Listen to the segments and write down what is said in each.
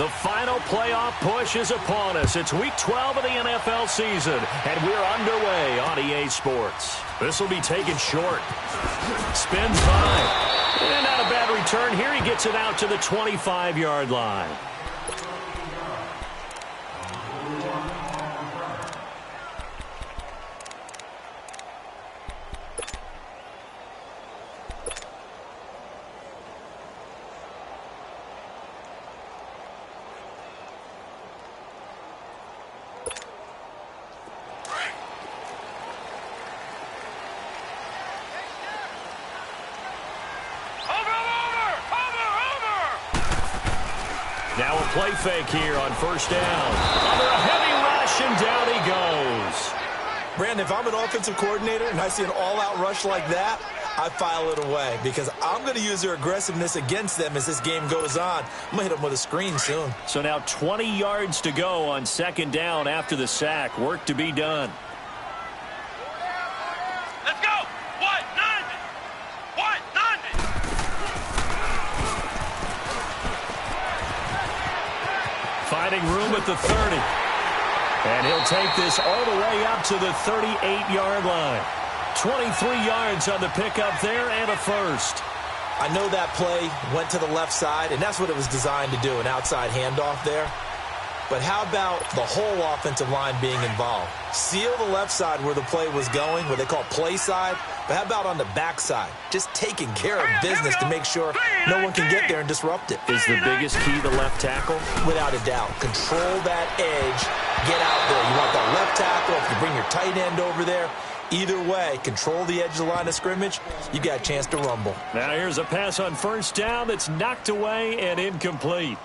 The final playoff push is upon us. It's Week 12 of the NFL season, and we're underway on EA Sports. This will be taken short. Spins by. And not a bad return here. He gets it out to the 25-yard line. Now a play fake here on first down. Under a heavy rush, and down he goes. Brandon, if I'm an offensive coordinator and I see an all-out rush like that, I file it away because I'm going to use their aggressiveness against them as this game goes on. I'm going to hit them with a screen soon. So now 20 yards to go on second down after the sack. Work to be done. Let's go! What? None! What? None! Finding room at the 30. And he'll take this all the way up to the 38-yard line. 23 yards on the pickup there and a first. I know that play went to the left side, and that's what it was designed to do, an outside handoff there. But how about the whole offensive line being involved? Seal the left side where the play was going, what they call play side. But how about on the back side? Just taking care of business to make sure no one can get there and disrupt it. Is the biggest key the left tackle? Without a doubt. Control that edge. Get out there. You want that left tackle. If you bring your tight end over there, either way, control the edge of the line of scrimmage, you got a chance to rumble. Now here's a pass on first down that's knocked away and incomplete.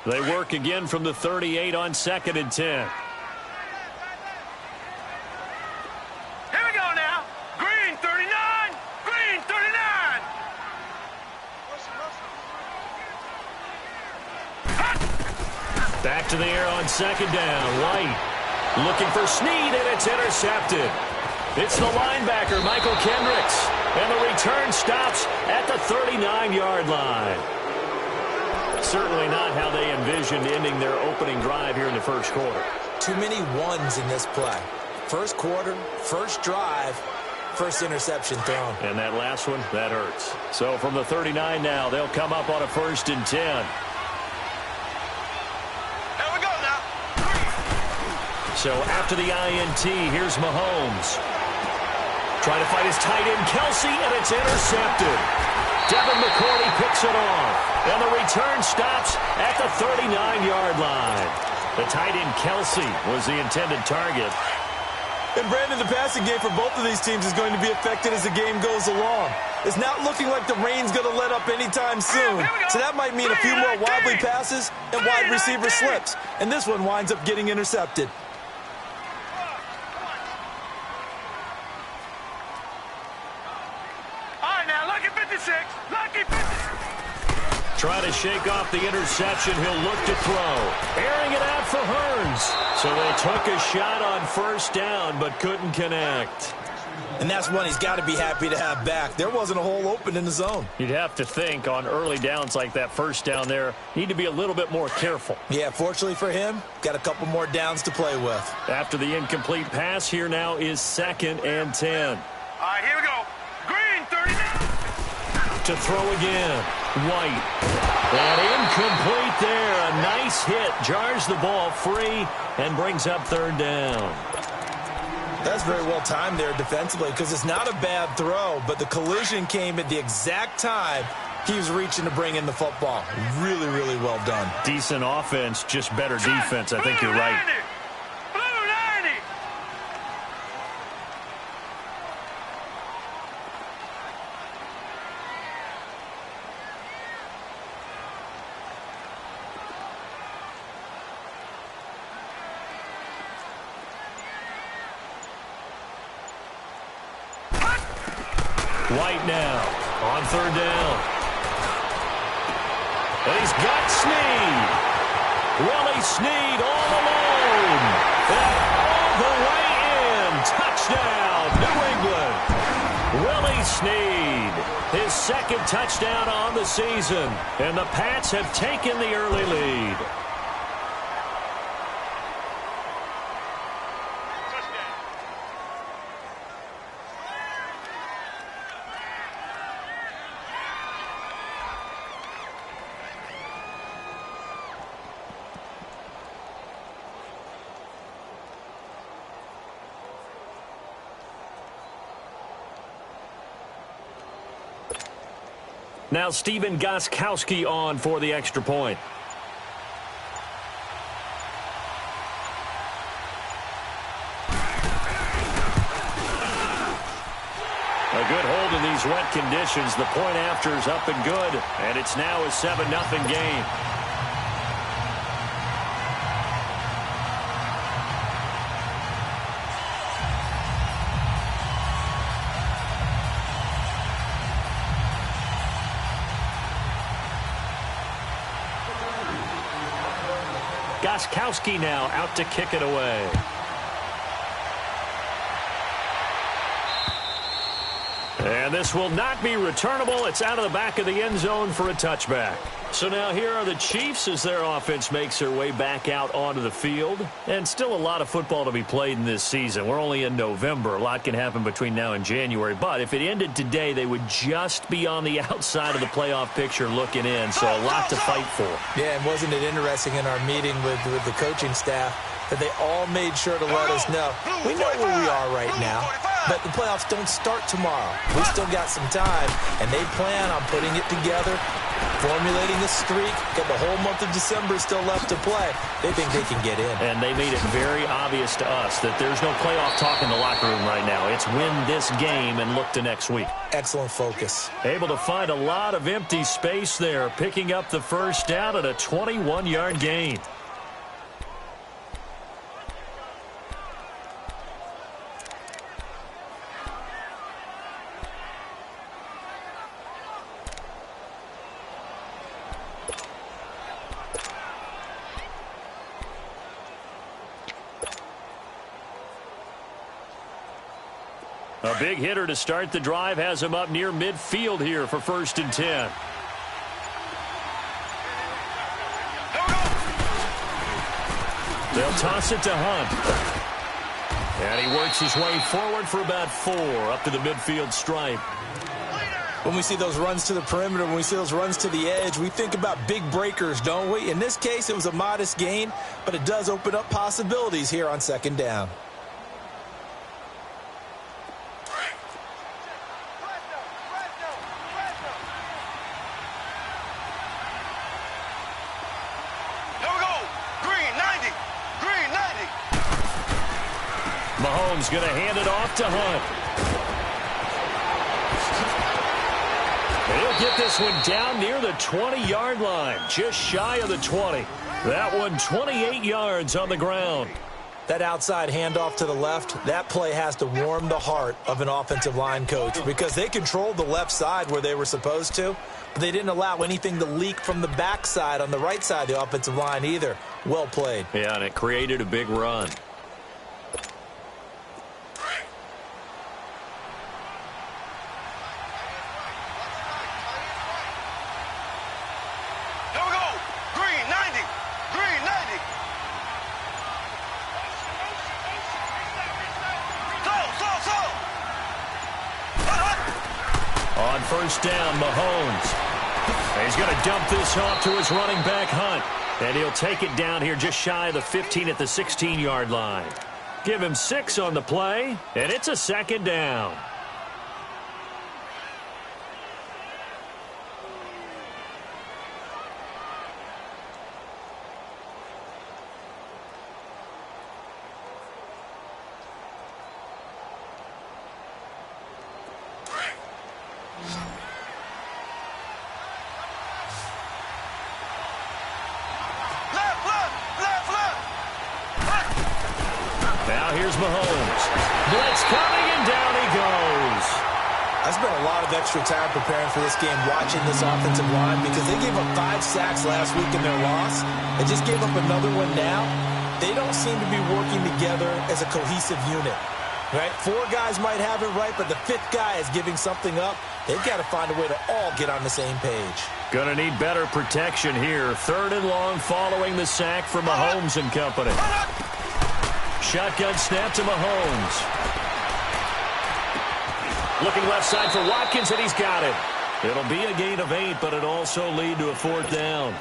They work again from the 38 on 2nd and 10. Here we go now. Green 39. Green 39. Back to the air on second down. White looking for Snead, and it's intercepted. It's the linebacker, Michael Kendricks. And the return stops at the 39-yard line. Certainly not how they envisioned ending their opening drive here in the first quarter. Too many ones in this play. First quarter, first drive, first interception thrown. And that last one, that hurts. So from the 39 now, they'll come up on a 1st and 10. Here we go now. So after the INT, here's Mahomes. Trying to fight his tight end, Kelsey, and it's intercepted. Devin McCourty picks it off. And the return stops at the 39-yard line. The tight end, Kelsey, was the intended target. And Brandon, the passing game for both of these teams is going to be affected as the game goes along. It's not looking like the rain's going to let up anytime soon. So that might mean a few more wobbly passes and wide receiver slips. And this one winds up getting intercepted. All right, now, lucky 56. Lucky 56. Trying to shake off the interception. He'll look to throw. Airing it out for Hearns. So they took a shot on first down, but couldn't connect. And that's one he's got to be happy to have back. There wasn't a hole open in the zone. You'd have to think on early downs like that first down there, need to be a little bit more careful. Yeah, fortunately for him, got a couple more downs to play with. After the incomplete pass, here now is 2nd and 10. All right, here we go. Green 39. To throw again. White. And incomplete there. A nice hit. Jars the ball free and brings up 3rd down. That's very well timed there defensively because it's not a bad throw, but the collision came at the exact time he was reaching to bring in the football. Really, really well done. Decent offense, just better defense. I think you're right. Blue 90. White now on 3rd down. And he's got Snead. Willie Snead all alone. And all the Snead. His second touchdown on the season. And the Pats have taken the early lead. Now Stephen Gostkowski on for the extra point. A good hold in these wet conditions. The point after is up and good, and it's now a 7-0 game. Gostkowski now out to kick it away. And this will not be returnable. It's out of the back of the end zone for a touchback. So now here are the Chiefs as their offense makes their way back out onto the field. And still a lot of football to be played in this season. We're only in November. A lot can happen between now and January. But if it ended today, they would just be on the outside of the playoff picture looking in. So a lot to fight for. Yeah, and wasn't it interesting in our meeting with the coaching staff that they all made sure to let us know, we know where we are right now, but the playoffs don't start tomorrow. We still got some time, and they plan on putting it together, formulating a streak, got the whole month of December still left to play. They think they can get in. And they made it very obvious to us that there's no playoff talk in the locker room right now. It's win this game and look to next week. Excellent focus. Able to find a lot of empty space there, picking up the first down at a 21-yard gain. A big hitter to start the drive has him up near midfield here for 1st and 10. They'll toss it to Hunt. And he works his way forward for about 4 up to the midfield stripe. When we see those runs to the perimeter, when we see those runs to the edge, we think about big breakers, don't we? In this case, it was a modest gain, but it does open up possibilities here on 2nd down. Mahomes going to hand it off to Hunt. He'll get this one down near the 20-yard line, just shy of the 20. That one 28 yards on the ground. That outside handoff to the left, that play has to warm the heart of an offensive line coach because they controlled the left side where they were supposed to, but they didn't allow anything to leak from the backside on the right side of the offensive line either. Well played. Yeah, and it created a big run. On 1st down, Mahomes. He's going to dump this off to his running back, Hunt. And he'll take it down here just shy of the 15 at the 16-yard line. Give him 6 on the play, and it's a 2nd down. Here's Mahomes. Blitz coming, and down he goes. I spent a lot of extra time preparing for this game watching this offensive line because they gave up 5 sacks last week in their loss. They just gave up another one now. They don't seem to be working together as a cohesive unit. Right? 4 guys might have it right, but the 5th guy is giving something up. They've got to find a way to all get on the same page. Gonna need better protection here. 3rd and long following the sack from Mahomes and company. Shotgun snap to Mahomes. Looking left side for Watkins, and he's got it. It'll be a gain of 8, but it also lead to a 4th down.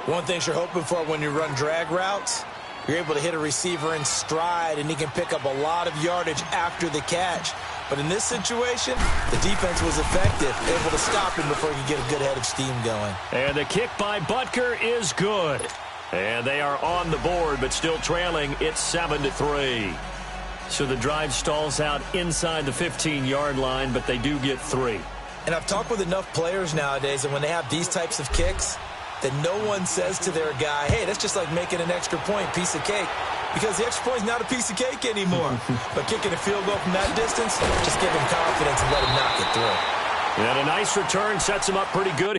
One thing you're hoping for when you run drag routes, you're able to hit a receiver in stride, and he can pick up a lot of yardage after the catch. But in this situation, the defense was effective, able to stop him before he could get a good head of steam going. And the kick by Butker is good. And they are on the board, but still trailing. It's 7-3. So the drive stalls out inside the 15-yard line, but they do get 3. And I've talked with enough players nowadays, and when they have these types of kicks, that no one says to their guy, hey, that's just like making an extra point, piece of cake. Because the extra point is not a piece of cake anymore. But kicking a field goal from that distance, just give him confidence and let him knock it through. And a nice return sets him up pretty good.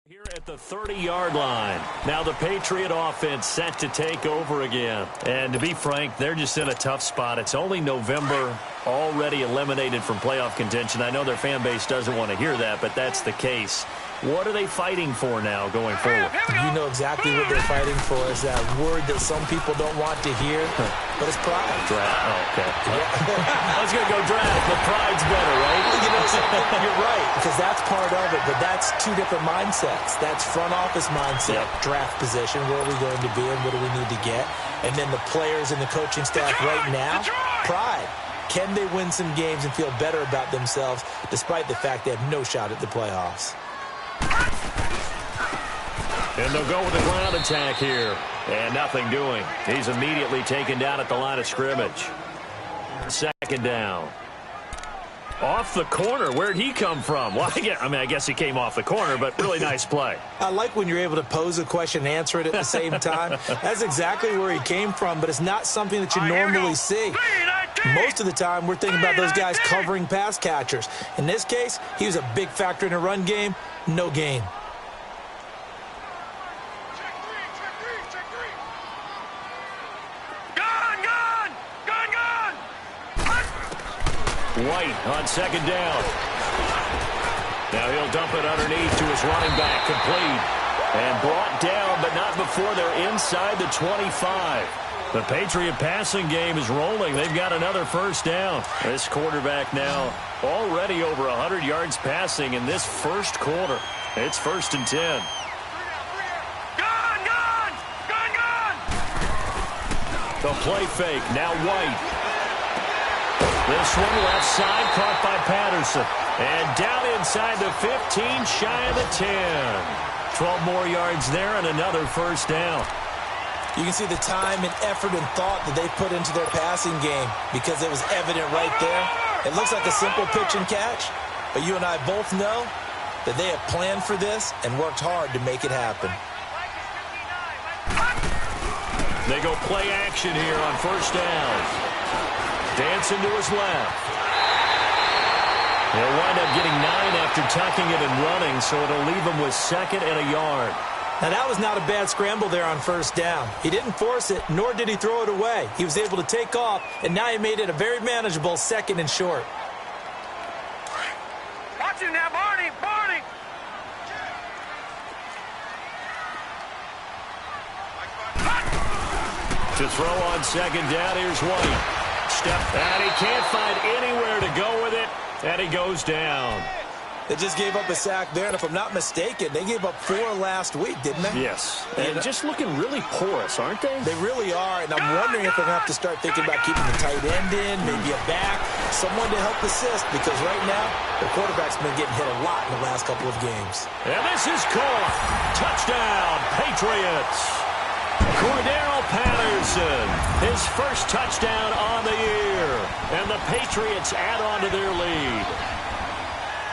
Here at the 30-yard line. Now the Patriot offense set to take over again. And to be frank, they're just in a tough spot. It's only November, already eliminated from playoff contention. I know their fan base doesn't want to hear that, but that's the case. What are they fighting for now going forward? You know exactly what they're fighting for is that word that some people don't want to hear, but it's pride. Draft. Oh, okay. I was going to go draft, but pride's better, right? You know, you're right, because that's part of it, but that's 2 different mindsets. That's front office mindset, draft position, where are we going to be and what do we need to get? And then the players and the coaching staff right now, pride. Can they win some games and feel better about themselves despite the fact they have no shot at the playoffs? And they'll go with the ground attack here. And nothing doing. He's immediately taken down at the line of scrimmage. 2nd down. Off the corner. Where'd he come from? Well, I guess he came off the corner, but really nice play. I like when you're able to pose a question and answer it at the same time. That's exactly where he came from, but it's not something that you normally see. Most of the time, we're thinking about those guys covering pass catchers. In this case, he was a big factor in the run game. No gain. White on 2nd down. Now he'll dump it underneath to his running back, complete. And brought down, but not before they're inside the 25. The Patriot passing game is rolling. They've got another 1st down. This quarterback now already over 100 yards passing in this 1st quarter. It's 1st and 10. The play fake, now White. This one left side, caught by Patterson. And down inside the 15, shy of the 10. 12 more yards there and another 1st down. You can see the time and effort and thought that they put into their passing game because it was evident right there. It looks like a simple pitch and catch, but you and I both know that they have planned for this and worked hard to make it happen. They go play action here on 1st down. Dancing to his left. He'll wind up getting 9 after tucking it and running, so it'll leave him with 2nd and a yard. Now, that was not a bad scramble there on 1st down. He didn't force it, nor did he throw it away. He was able to take off, and now he made it a very manageable 2nd and short. Watch him now, Barney! Barney! To throw on 2nd down, here's White. Step, and he can't find anywhere to go with it, and he goes down. They just gave up a sack there, and if I'm not mistaken, they gave up 4 last week, didn't they? Yes. And just looking really porous, aren't they? They really are, and I'm wondering if they're going to have to start thinking about keeping the tight end in, maybe a back, someone to help assist, because right now, the quarterback's been getting hit a lot in the last couple of games. And this is caught. Touchdown, Patriots. Cordero Patterson, his first touchdown on the year. And the Patriots add on to their lead.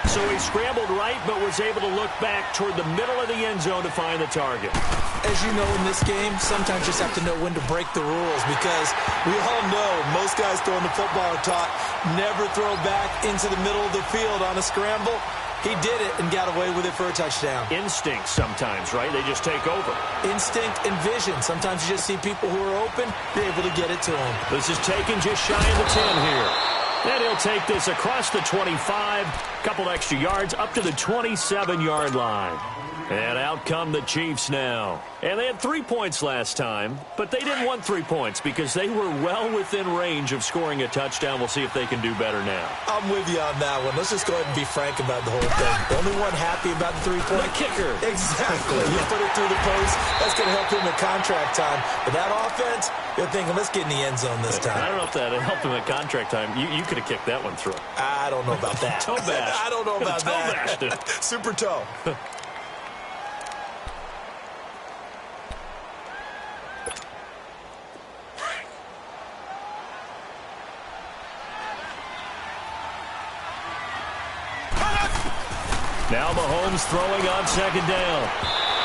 So he scrambled right, but was able to look back toward the middle of the end zone to find the target. As you know, in this game, sometimes you just have to know when to break the rules, because we all know most guys throwing the football are taught never throw back into the middle of the field on a scramble. He did it and got away with it for a touchdown. Instinct sometimes, right? They just take over. Instinct and vision. Sometimes you just see people who are open, you're able to get it to them. This is taken just shy of the 10 here. And he'll take this across the 25, couple extra yards, up to the 27-yard line. And out come the Chiefs now. And they had 3 points last time, but they didn't want 3 points because they were well within range of scoring a touchdown. We'll see if they can do better now. I'm with you on that one. Let's just go ahead and be frank about the whole thing. The only one happy about the 3-point. The kicker. Exactly. You put it through the post. That's going to help him at contract time. But that offense, you're thinking, let's get in the end zone this time. I don't know if that helped him at contract time. You could have kicked that one through. I don't know about that. Toe bash. I don't know about that. Toe bashed it. Super toe. Now Mahomes throwing on second down.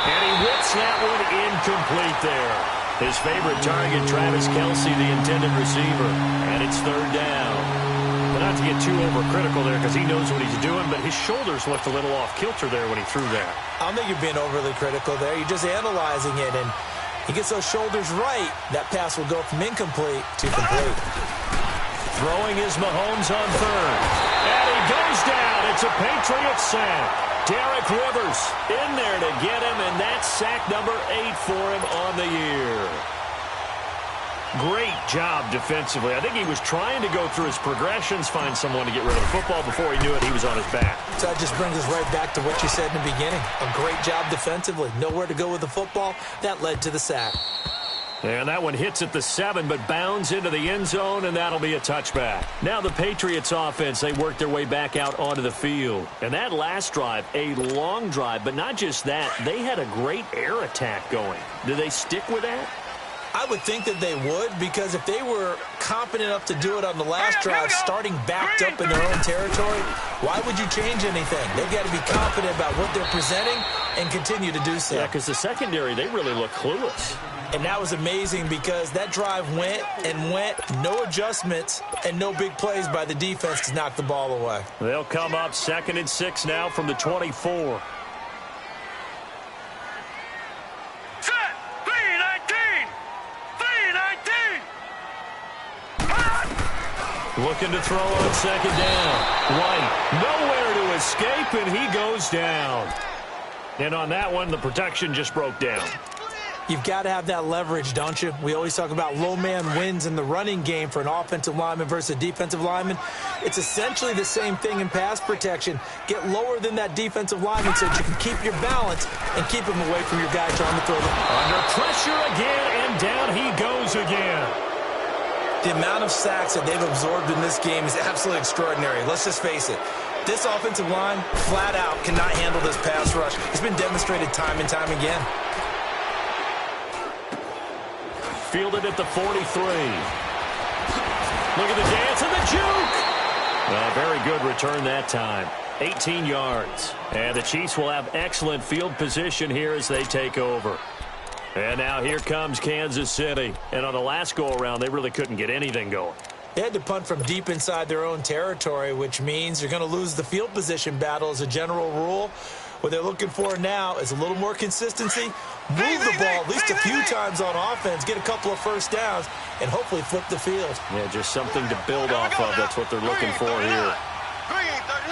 And he whips that one incomplete there. His favorite target, Travis Kelce, the intended receiver. And it's third down. But not to get too overcritical there because he knows what he's doing, but his shoulders looked a little off kilter there when he threw that. I don't think you're being overly critical there. You're just analyzing it, and he gets those shoulders right. That pass will go from incomplete to complete. Throwing is Mahomes on third. And he goes down. It's a Patriots sack. Derek Rivers in there to get him, and that's sack number 8 for him on the year. Great job defensively. I think he was trying to go through his progressions, find someone to get rid of the football. Before he knew it, he was on his back. So that just brings us right back to what you said in the beginning. A great job defensively. Nowhere to go with the football. That led to the sack. And that one hits at the 7, but bounds into the end zone, and that'll be a touchback. Now the Patriots offense, they work their way back out onto the field. And that last drive, a long drive, but not just that. They had a great air attack going. Do they stick with that? I would think that they would, because if they were confident enough to do it on the last drive, starting backed up in their own territory, why would you change anything? They've got to be confident about what they're presenting and continue to do so. Yeah, because the secondary, they really look clueless. And that was amazing because that drive went and went, no adjustments, and no big plays by the defense to knock the ball away. They'll come up 2nd and 6 now from the 24. Set! 3-19! 3-19! Looking to throw on second down. White, nowhere to escape, and he goes down. And on that one, the protection just broke down. You've got to have that leverage, don't you? We always talk about low man wins in the running game for an offensive lineman versus a defensive lineman. It's essentially the same thing in pass protection. Get lower than that defensive lineman so that you can keep your balance and keep him away from your guy trying to throw the ball. Under pressure again, and down he goes again. The amount of sacks that they've absorbed in this game is absolutely extraordinary. Let's just face it. This offensive line, flat out, cannot handle this pass rush. It's been demonstrated time and time again. Fielded at the 43. Look at the dance and the juke. Very good return that time. 18 yards. And the Chiefs will have excellent field position here as they take over. And now here comes Kansas City. And on the last go-around, they really couldn't get anything going. They had to punt from deep inside their own territory, which means you're going to lose the field position battle as a general rule. What they're looking for now is a little more consistency, move the ball at least a few times on offense, get a couple of first downs, and hopefully flip the field. Yeah, just something to build off of. That's what they're looking for here. 3-39.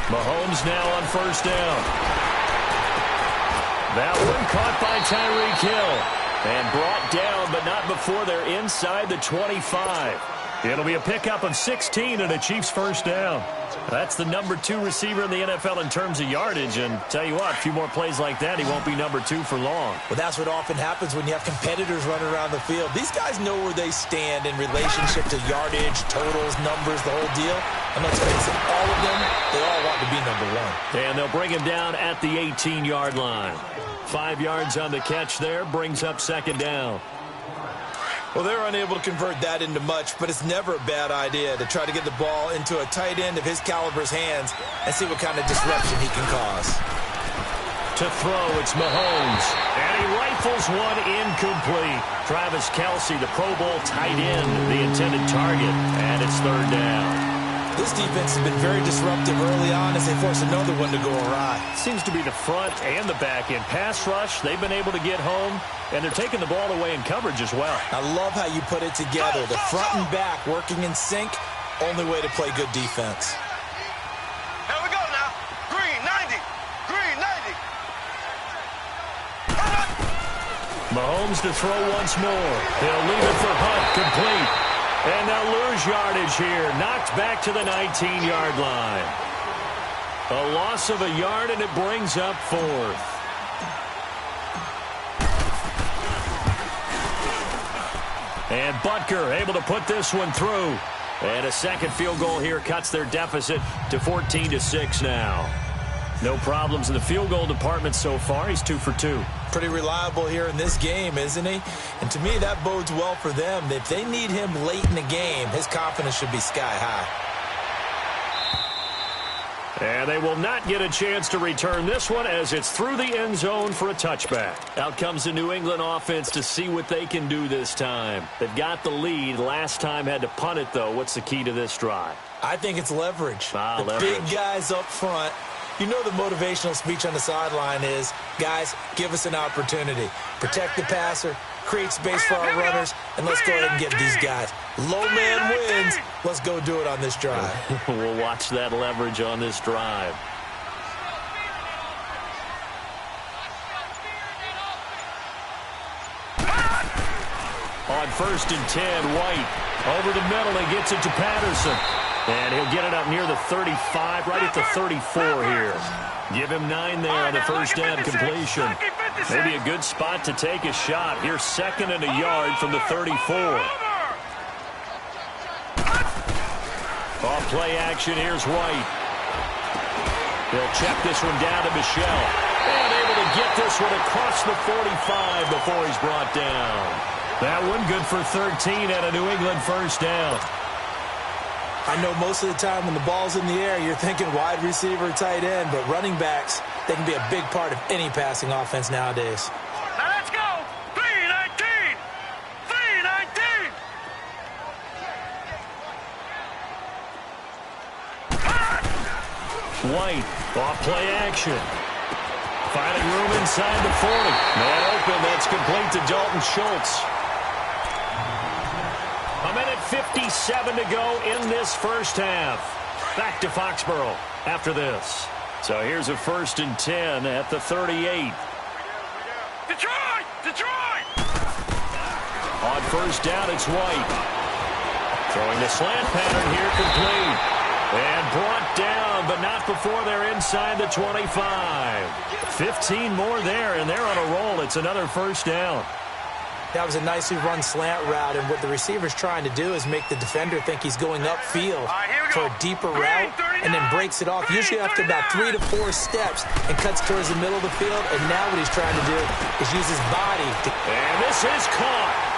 Mahomes now on first down. That one caught by Tyreek Hill and brought down, but not before they're inside the 25. It'll be a pickup of 16 and a Chiefs first down. That's the number 2 receiver in the NFL in terms of yardage. And tell you what, a few more plays like that, he won't be number 2 for long. Well, that's what often happens when you have competitors running around the field. These guys know where they stand in relationship to yardage, totals, numbers, the whole deal. And let's face it, all of them, they all want to be number 1. And they'll bring him down at the 18-yard line. 5 yards on the catch there, brings up second down. Well, they're unable to convert that into much, but it's never a bad idea to try to get the ball into a tight end of his caliber's hands and see what kind of disruption he can cause. To throw, it's Mahomes, and he rifles one incomplete. Travis Kelce, the Pro Bowl tight end, the intended target, and it's third down. This defense has been very disruptive early on as they force another one to go awry. Seems to be the front and the back end. Pass rush, they've been able to get home, and they're taking the ball away in coverage as well. I love how you put it together. The front and back working in sync, only way to play good defense. Here we go now. Green 90. Green 90. Mahomes to throw once more. He'll leave it for Hunt, complete. And they'll lose yardage here. Knocked back to the 19-yard line. A loss of a yard, and it brings up 4th. And Butker able to put this one through. And a second field goal here cuts their deficit to 14-6 now. No problems in the field goal department so far. He's 2 for 2. Pretty reliable here in this game, isn't he? And to me, that bodes well for them. If they need him late in the game, his confidence should be sky high. And they will not get a chance to return this one as it's through the end zone for a touchback. Out comes the New England offense to see what they can do this time. They've got the lead. Last time had to punt it, though. What's the key to this drive? I think it's leverage. Leverage. Big guys up front. You know the motivational speech on the sideline is, guys, give us an opportunity. Protect the passer, create space for our runners, and let's go ahead and get these guys. Low man wins. Let's go do it on this drive. We'll watch that leverage on this drive. On 1st and 10, White over the middle. He gets it to Patterson. And he'll get it up near the 35, right at the 34 here. Give him 9 there on the first down completion. Maybe a good spot to take a shot. Here's 2nd and a yard from the 34. Off play action, here's White. He'll check this one down to Michel. And able to get this one across the 45 before he's brought down. That one good for 13 and a New England first down. I know most of the time when the ball's in the air, you're thinking wide receiver, tight end, but running backs, they can be a big part of any passing offense nowadays. Now let's go. 319. 319. White, off play action. Finding room inside the 40. Man open, that's complete to Dalton Schultz. A minute 57 to go in this first half. Back to Foxborough after this. So here's a 1st and 10 at the 38. Detroit! Detroit! On first down, it's White. Throwing the slant pattern here, complete. And brought down, but not before they're inside the 25. 15 more there, and they're on a roll. It's another first down. That was a nicely run slant route, and what the receiver's trying to do is make the defender think he's going upfield for a deeper route, and then breaks it off, usually after about 3 to 4 steps, and cuts towards the middle of the field. And now what he's trying to do is use his body. And this is caught.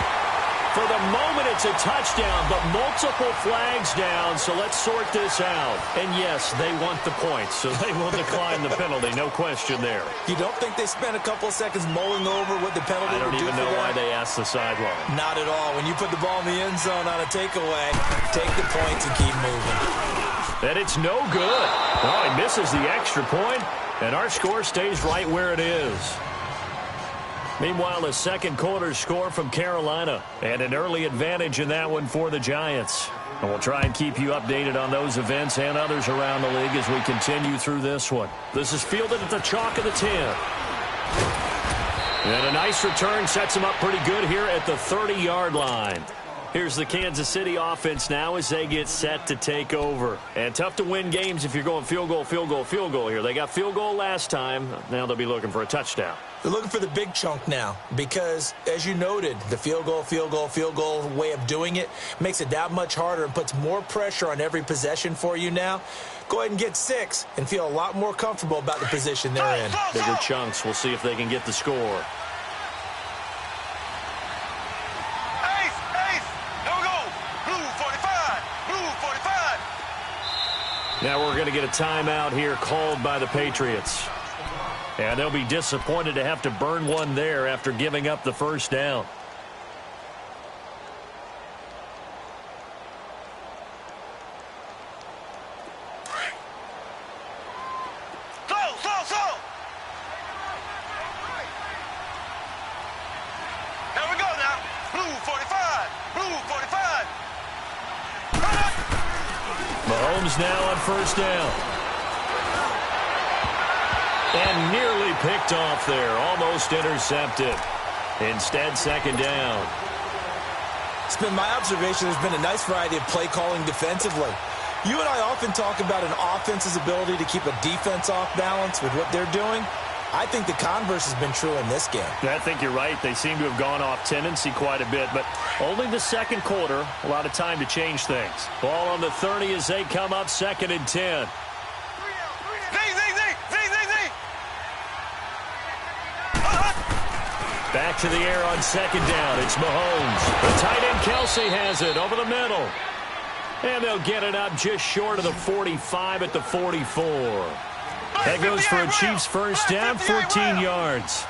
For the moment, it's a touchdown, but multiple flags down, so let's sort this out. And yes, they want the points, so they will decline the penalty, no question there. You don't think they spent a couple of seconds mulling over what the penalty would do for them? I don't even know why they asked the sideline. Not at all. When you put the ball in the end zone on a takeaway, take the points and keep moving. And it's no good. Oh, he misses the extra point, and our score stays right where it is. Meanwhile, a second quarter score from Carolina, and an early advantage in that one for the Giants. And we'll try and keep you updated on those events and others around the league as we continue through this one. This is fielded at the chalk of the 10. And a nice return sets him up pretty good here at the 30-yard line. Here's the Kansas City offense now as they get set to take over. And tough to win games if you're going field goal, field goal, field goal here. They got field goal last time. Now they'll be looking for a touchdown. They're looking for the big chunk now because, as you noted, the field goal way of doing it makes it that much harder and puts more pressure on every possession for you now. Go ahead and get 6 and feel a lot more comfortable about the position they're in. Bigger chunks. We'll see if they can get the score. Now we're going to get a timeout here called by the Patriots. And they'll be disappointed to have to burn one there after giving up the first down. Slow. Here we go now. Blue 45. Mahomes now on first down. And nearly picked off there. Almost intercepted. Instead, second down. It's been my observation there's been a nice variety of play calling defensively. You and I often talk about an offense's ability to keep a defense off balance with what they're doing. I think the converse has been true in this game. I think you're right. They seem to have gone off tendency quite a bit, but only the second quarter. A lot of time to change things. Ball on the 30 as they come up, 2nd and 10. Back to the air on second down. It's Mahomes. The tight end Kelsey has it over the middle. And they'll get it up just short of the 45 at the 44. That goes for a Chiefs first down, 14 yards.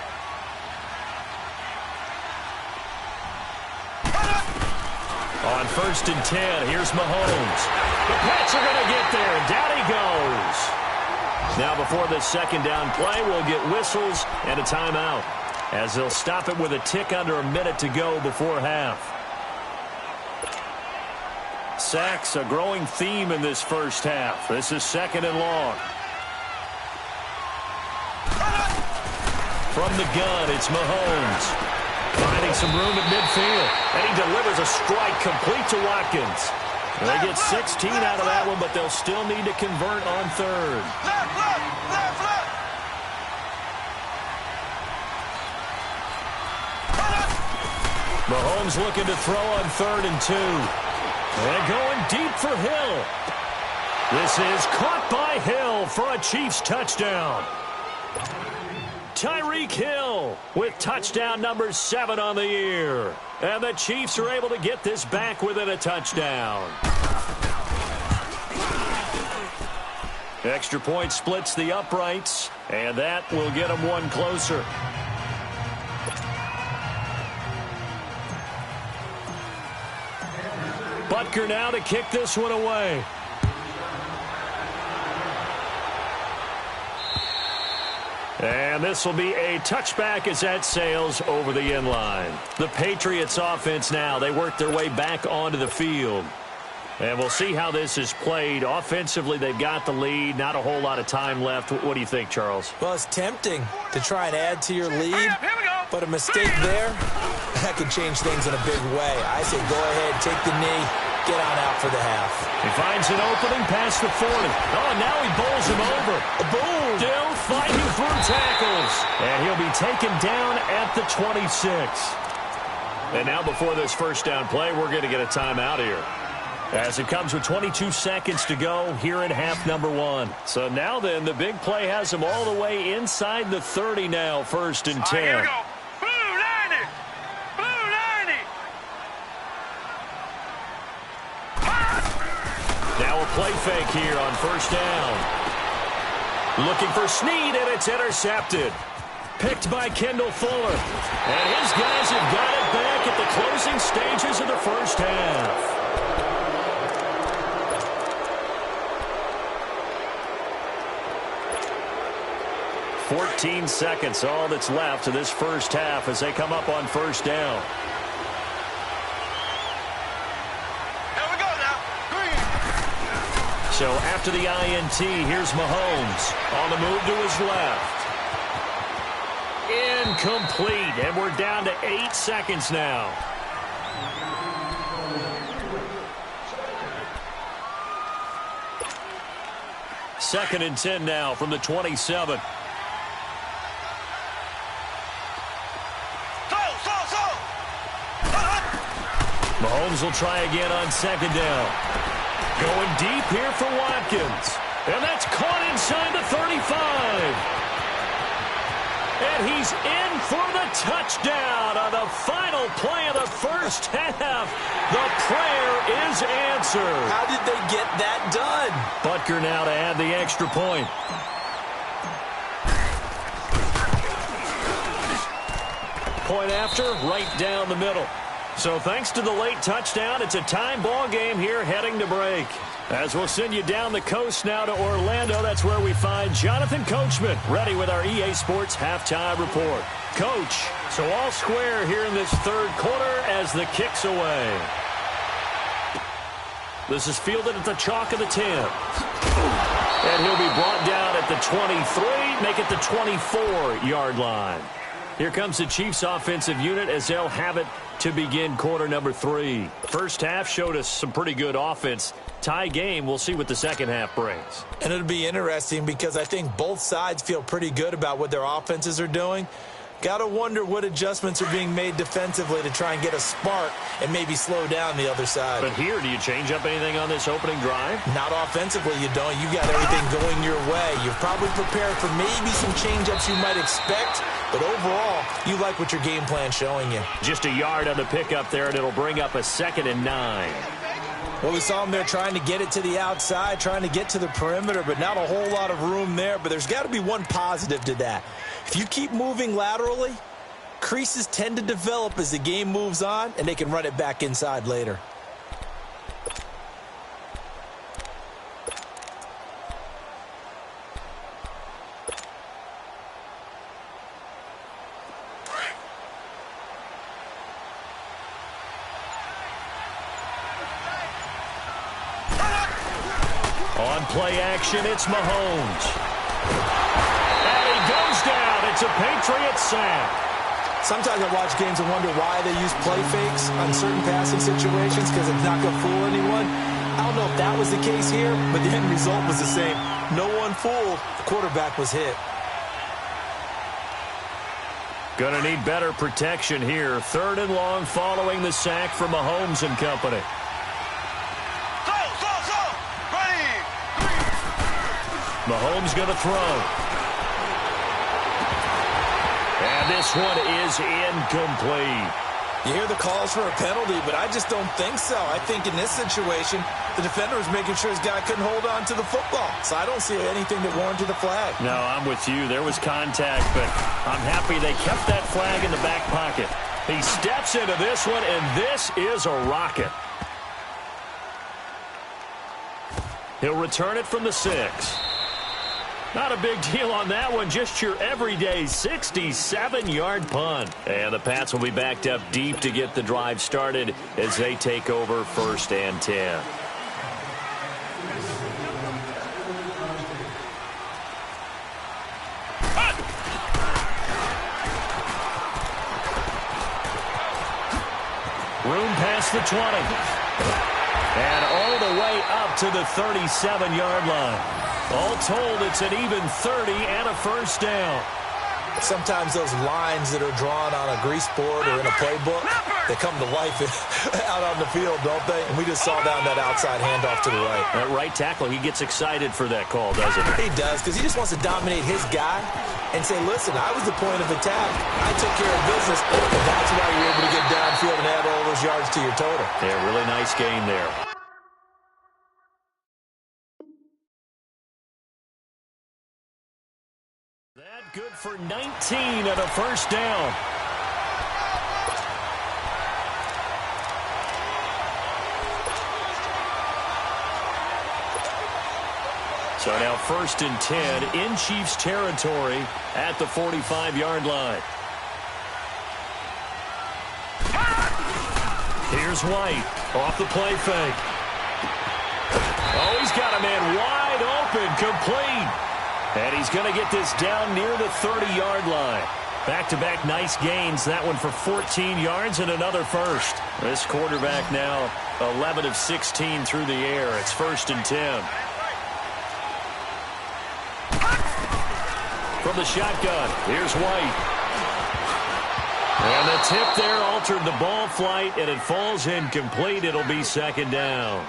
On 1st and 10, here's Mahomes. The Pats are going to get there, and down he goes. Now before this second down play, we'll get whistles and a timeout, as they'll stop it with a tick under a minute to go before half. Sacks, a growing theme in this first half. This is 2nd and long. From the gun, it's Mahomes. Finding some room at midfield. And he delivers a strike complete to Watkins. They get 16 out of that one, but they'll still need to convert on 3rd. Left. Mahomes looking to throw on 3rd and 2. And going deep for Hill. This is caught by Hill for a Chiefs touchdown. Tyreek Hill with touchdown number 7 on the year. And the Chiefs are able to get this back within a touchdown. Extra point splits the uprights, and that will get them one closer. Butker now to kick this one away. And this will be a touchback as that sails over the end line. The Patriots offense now, they work their way back onto the field. And we'll see how this is played. Offensively, they've got the lead. Not a whole lot of time left. What do you think, Charles? Well, it's tempting to try and add to your lead, but a mistake there, that could change things in a big way. I say go ahead, take the knee, get on out for the half. He finds an opening past the 40. Oh, now he bowls him over. Boom! Still fighting through tackles. And he'll be taken down at the 26. And now before this first down play, we're going to get a timeout here, as it comes with 22 seconds to go here in half number 1. So now then, the big play has them all the way inside the 30 now, 1st and 10. Here we go. Blue 90. Now a play fake here on first down. Looking for Snead, and it's intercepted. Picked by Kendall Fuller. And his guys have got it back at the closing stages of the first half. 14 seconds, all that's left of this first half as they come up on first down. Here we go now. Green. So after the INT, here's Mahomes on the move to his left. Incomplete, and we're down to 8 seconds now. 2nd and 10 now from the 27. Mahomes will try again on 2nd down. Going deep here for Watkins. And that's caught inside the 35. And he's in for the touchdown on the final play of the first half. The prayer is answered. How did they get that done? Butker now to add the extra point. Point after, right down the middle. So thanks to the late touchdown, it's a time ball game here heading to break. As we'll send you down the coast now to Orlando, that's where we find Jonathan Coachman ready with our EA Sports halftime report. Coach, so all square here in this third quarter as the kick's away. This is fielded at the chalk of the 10. And he'll be brought down at the 23, make it the 24-yard line. Here comes the Chiefs offensive unit as they'll have it to begin quarter number 3. First half showed us some pretty good offense. Tie game, we'll see what the second half brings. And it'll be interesting because I think both sides feel pretty good about what their offenses are doing. Got to wonder what adjustments are being made defensively to try and get a spark and maybe slow down the other side. But here, do you change up anything on this opening drive? Not offensively, you don't. You got everything going your way. You've probably prepared for maybe some change-ups you might expect, but overall, you like what your game plan's showing you. Just a yard on the pickup there, and it'll bring up a 2nd and 9. Well, we saw him there trying to get it to the outside, trying to get to the perimeter, but not a whole lot of room there. But there's got to be one positive to that. If you keep moving laterally, creases tend to develop as the game moves on, and they can run it back inside later. On play action, it's Mahomes. And he goes down. It's a Patriot sack. Sometimes I watch games and wonder why they use play fakes on certain passing situations because it's not going to fool anyone. I don't know if that was the case here, but the end result was the same. No one fooled. The quarterback was hit. Going to need better protection here. 3rd and long following the sack from Mahomes and company. Mahomes going to throw. And this one is incomplete. You hear the calls for a penalty, but I just don't think so. I think in this situation, the defender was making sure his guy couldn't hold on to the football. So I don't see anything that warranted a flag. No, I'm with you. There was contact, but I'm happy they kept that flag in the back pocket. He steps into this one, and this is a rocket. He'll return it from the 6. Not a big deal on that one, just your everyday 67-yard punt. And the Pats will be backed up deep to get the drive started as they take over 1st and 10. Room past the 20. And all the way up to the 37-yard line. All told, it's an even 30 and a first down. Sometimes those lines that are drawn on a grease board or in a playbook, they come to life out on the field, don't they? And we just saw down that outside handoff to the right. That right tackle, he gets excited for that call, doesn't he? He does, because he just wants to dominate his guy and say, listen, I was the point of attack. I took care of business, and that's why you're able to get downfield and add all those yards to your total. Yeah, really nice game there. That good for 19 and a first down. So now 1st and 10 in Chiefs territory at the 45-yard line. Here's White off the play fake. Oh, he's got a man wide open, complete. And he's going to get this down near the 30-yard line. Back-to-back nice gains. That one for 14 yards and another first. This quarterback now 11 of 16 through the air. It's 1st and 10. From the shotgun, here's White. And the tip there altered the ball flight, and it falls incomplete. It'll be second down.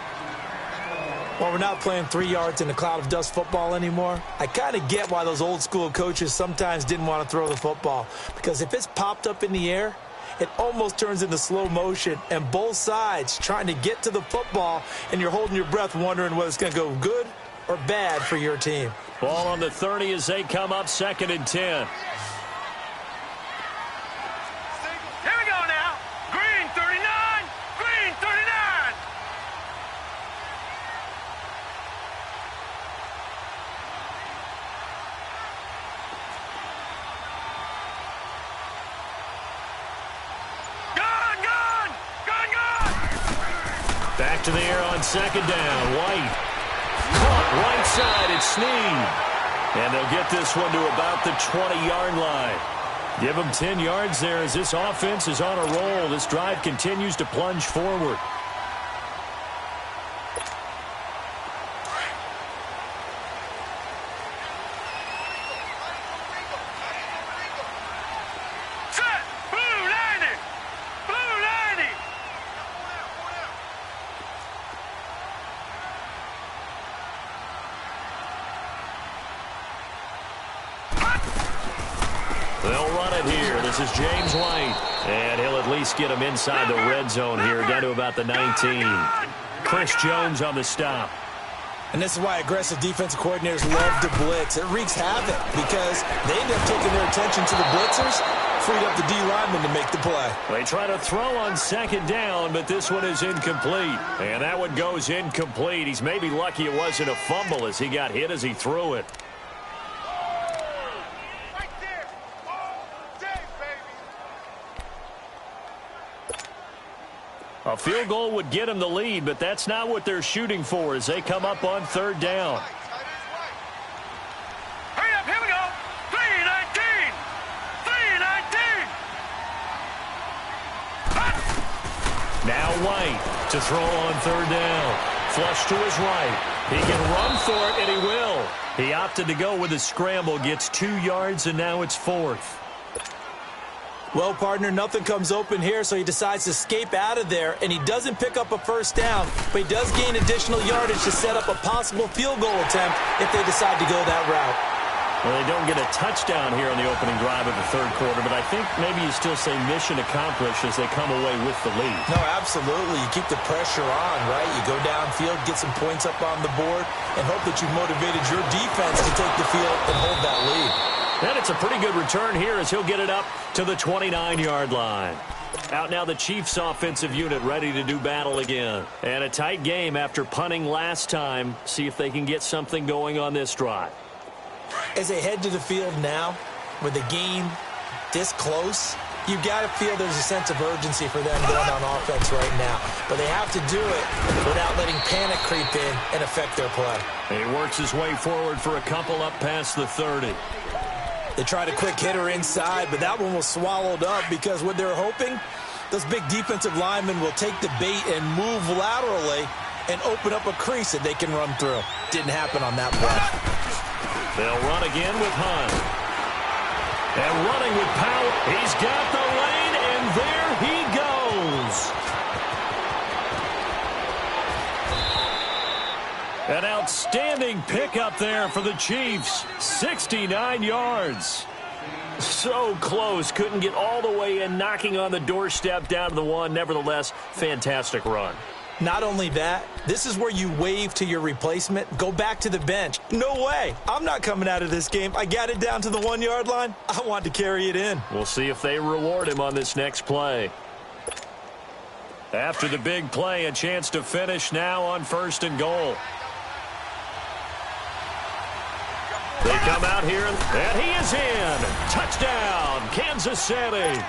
Well, we're not playing 3 yards in a cloud of dust football anymore. I kind of get why those old school coaches sometimes didn't want to throw the football. Because if it's popped up in the air, it almost turns into slow motion. And both sides trying to get to the football, and you're holding your breath wondering whether it's going to go good or bad for your team. Ball on the 30 as they come up 2nd and 10. Here we go now. Green 39. Green 39. Back to the air on 2nd down. White. Caught right side. It's Snead. And they'll get this one to about the 20-yard line. Give them 10 yards there as this offense is on a roll. This drive continues to plunge forward. Set. Blue 90. Blue 90. They'll run it here. This is James White. And he'll at least get him inside the red zone here, down to about the 19. Chris Jones on the stop. And this is why aggressive defensive coordinators love to blitz. It wreaks havoc because they end up taking their attention to the blitzers, freed up the D lineman to make the play. They try to throw on 2nd down, but this one is incomplete. And that one goes incomplete. He's maybe lucky it wasn't a fumble as he got hit as he threw it. Right there. All day, baby. A field goal would get them the lead, but that's not what they're shooting for as they come up on 3rd down. Hurry up. Here we go. 319. 319. Now White to throw on 3rd down. Flush to his right. He can run for it, and he will. He opted to go with a scramble, gets 2 yards, and now it's 4th. Well, partner, nothing comes open here, so he decides to escape out of there, and he doesn't pick up a 1st down, but he does gain additional yardage to set up a possible field goal attempt if they decide to go that route. Well, they don't get a touchdown here in the opening drive of the 3rd quarter, but I think maybe you still say mission accomplished as they come away with the lead. No, absolutely. You keep the pressure on, right? You go downfield, get some points up on the board, and hope that you've motivated your defense to take the field and hold that lead. And it's a pretty good return here as he'll get it up to the 29-yard line. Out now the Chiefs offensive unit ready to do battle again. And a tight game after punting last time. See if they can get something going on this drive. As they head to the field now, with the game this close, you've got to feel there's a sense of urgency for them going on offense right now. But they have to do it without letting panic creep in and affect their play. He works his way forward for a couple up past the 30. They tried a quick hitter inside, but that one was swallowed up because what they're hoping, those big defensive linemen will take the bait and move laterally and open up a crease that they can run through. Didn't happen on that play. They'll run again with Hunt. And running with power. He's got the lane, and there he goes. An outstanding pickup there for the Chiefs. 69 yards. So close. Couldn't get all the way in, knocking on the doorstep down to the 1. Nevertheless, fantastic run. Not only that, this is where you wave to your replacement, go back to the bench. No way. I'm not coming out of this game. I got it down to the 1-yard line. I want to carry it in. We'll see if they reward him on this next play. After the big play, a chance to finish now on 1st and goal. They come out here, and he is in. Touchdown, Kansas City.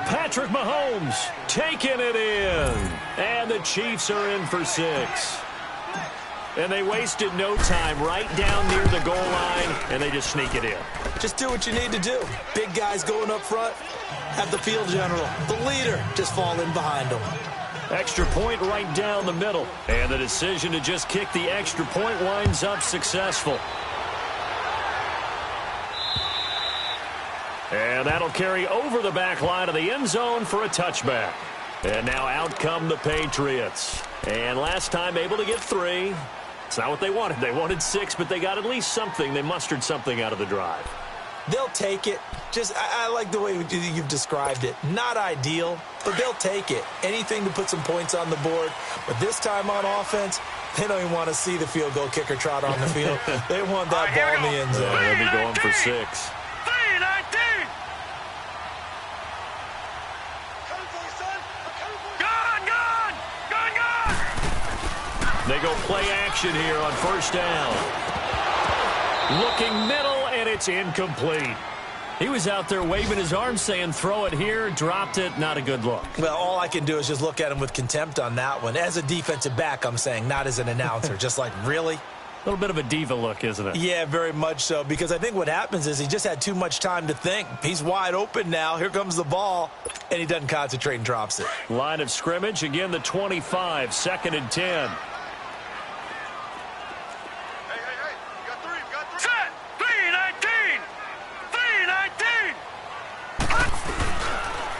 Patrick Mahomes taking it in. And the Chiefs are in for 6. And they wasted no time right down near the goal line, and they just sneak it in. Just do what you need to do. Big guys going up front. Have the field general, the leader, just fall in behind them. Extra point right down the middle. And the decision to just kick the extra point winds up successful. And that'll carry over the back line of the end zone for a touchback. And now out come the Patriots. And last time able to get 3. It's not what they wanted. They wanted 6, but they got at least something. They mustered something out of the drive. They'll take it. I like the way you've described it. Not ideal, but they'll take it. Anything to put some points on the board. But this time on offense, they don't even want to see the field goal kicker trot on the field. They want that ball in the end zone. They'll be going for 6. 3-19. They go play action here on first down. Looking middle, and it's incomplete. He was out there waving his arms saying, throw it here, dropped it, not a good look. Well, all I can do is just look at him with contempt on that one. As a defensive back, I'm saying, not as an announcer. Just like, really? A little bit of a diva look, isn't it? Yeah, very much so, because I think what happens is he just had too much time to think. He's wide open now. Here comes the ball, and he doesn't concentrate and drops it. Line of scrimmage, again the 25, 2nd and 10.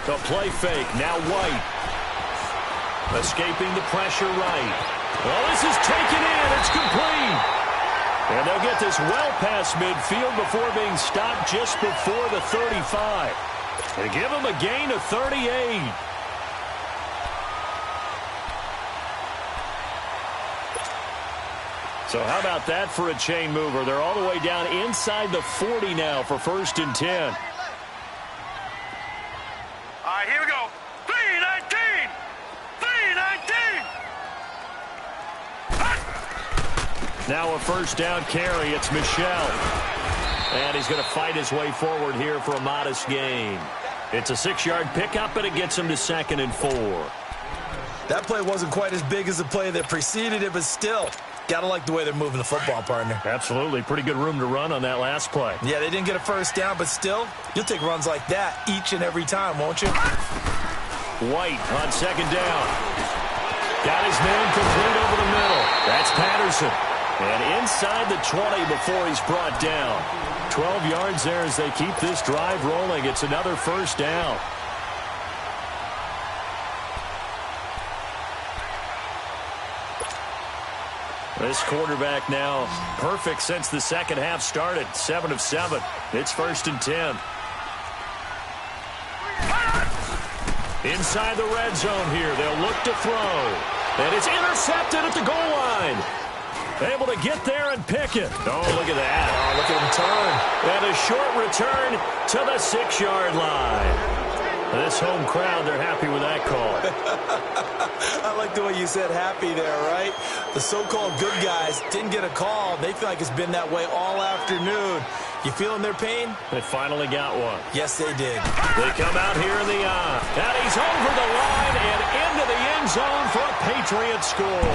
The play fake, now White. Escaping the pressure right. Well, this is taken in. It's complete. And they'll get this well past midfield before being stopped just before the 35. And give them a gain of 38. So how about that for a chain mover? They're all the way down inside the 40 now for 1st and 10. Here we go. 3-19. 3-19. Now a first down carry. It's Michel. And he's going to fight his way forward here for a modest gain. It's a 6-yard pickup, and it gets him to 2nd and 4. That play wasn't quite as big as the play that preceded it, but still, gotta like the way they're moving the football, partner. Absolutely. Pretty good room to run on that last play. Yeah, they didn't get a first down, but still, you'll take runs like that each and every time, won't you? White on 2nd down. Got his man complete over the middle. That's Patterson. And inside the 20 before he's brought down. 12 yards there as they keep this drive rolling. It's another first down. This quarterback now perfect since the second half started. 7 of 7. It's 1st and 10. Inside the red zone here. They'll look to throw. And it's intercepted at the goal line. Able to get there and pick it. Oh, look at that. Oh, look at him turn. And a short return to the 6-yard line. This home crowd, they're happy with that call. I like the way you said happy there, right? The so-called good guys didn't get a call. They feel like it's been that way all afternoon. You feeling their pain? They finally got one. Yes, they did. They come out here in the eye. And he's over the line and into the end zone for a Patriot score.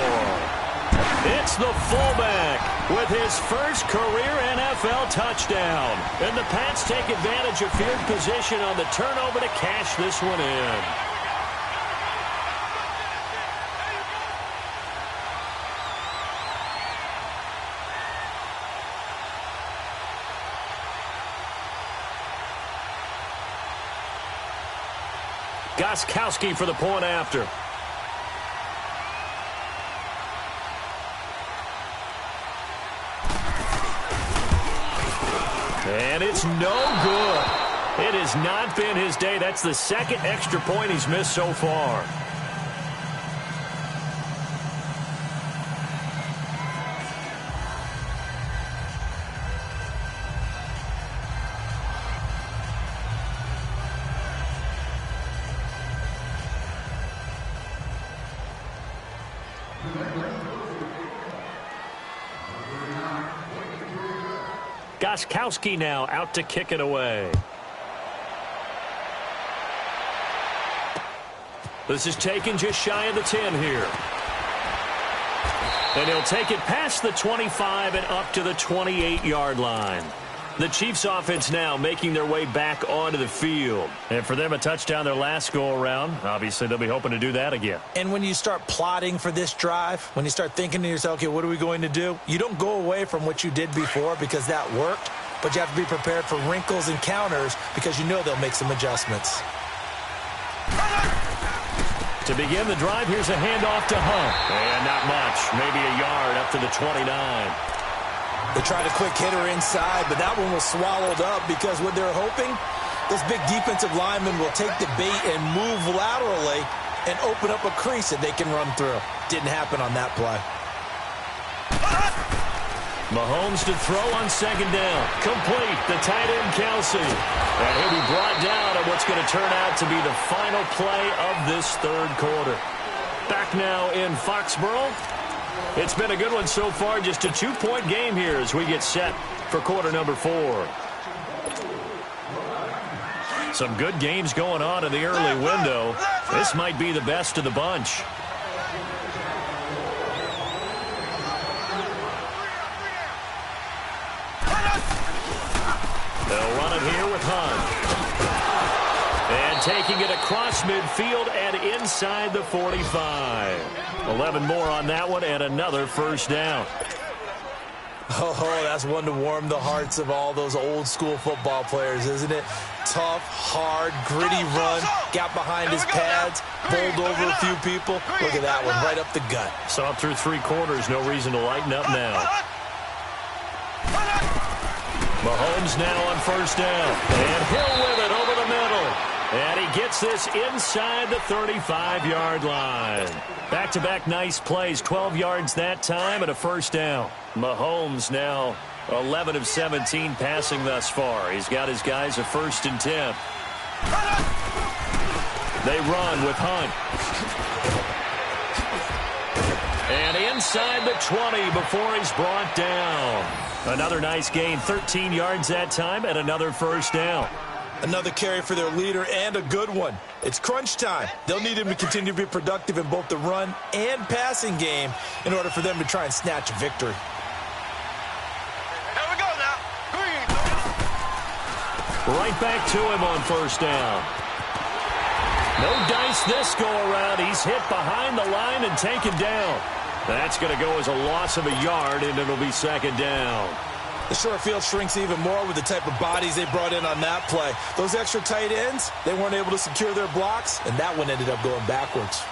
It's the fullback with his first career NFL touchdown. And the Pats take advantage of field position on the turnover to cash this one in. Gostkowski for the point after. And it's no good. It has not been his day. That's the second extra point he's missed so far. Gostkowski now out to kick it away. This is taken just shy of the 10 here. And he'll take it past the 25 and up to the 28-yard line. The Chiefs offense now making their way back onto the field. And for them, a touchdown their last go-around. Obviously, they'll be hoping to do that again. And when you start plotting for this drive, when you start thinking to yourself, okay, what are we going to do? You don't go away from what you did before because that worked. but you have to be prepared for wrinkles and counters because you know they'll make some adjustments. To begin the drive, here's a handoff to Hunt. And not much, maybe a yard up to the 29. They tried a quick hitter inside, but that one was swallowed up because what they're hoping, this big defensive lineman will take the bait and move laterally and open up a crease that they can run through. Didn't happen on that play. Mahomes to throw on second down. Complete. The tight end, Kelsey. And he'll be brought down at what's going to turn out to be the final play of this third quarter. Back now in Foxborough. It's been a good one so far. Just a 2-point game here as we get set for quarter number 4. Some good games going on in the early window. This might be the best of the bunch. They'll run it here with Hunt. And taking it across midfield and inside the 45. 11 more on that one and another first down. Oh, that's one to warm the hearts of all those old school football players, isn't it? Tough, hard, gritty run. Got behind his pads, bowled over a few people. Look at that one, right up the gut. Saw through 3 quarters, no reason to lighten up now. Mahomes now on first down. And he'll with it over the middle. And he gets this inside the 35-yard line. Back-to-back nice plays, 12 yards that time and a first down. Mahomes now 11 of 17 passing thus far. He's got his guys a 1st and 10. They run with Hunt. And inside the 20 before he's brought down. Another nice gain, 13 yards that time and another first down. Another carry for their leader and a good one. It's crunch time. They'll need him to continue to be productive in both the run and passing game in order for them to try and snatch a victory. Here we go now. Green. Right back to him on first down. No dice this go around. He's hit behind the line and taken down. That's going to go as a loss of a yard, and it'll be second down. The short field shrinks even more with the type of bodies they brought in on that play. Those extra tight ends, they weren't able to secure their blocks, and that one ended up going backwards.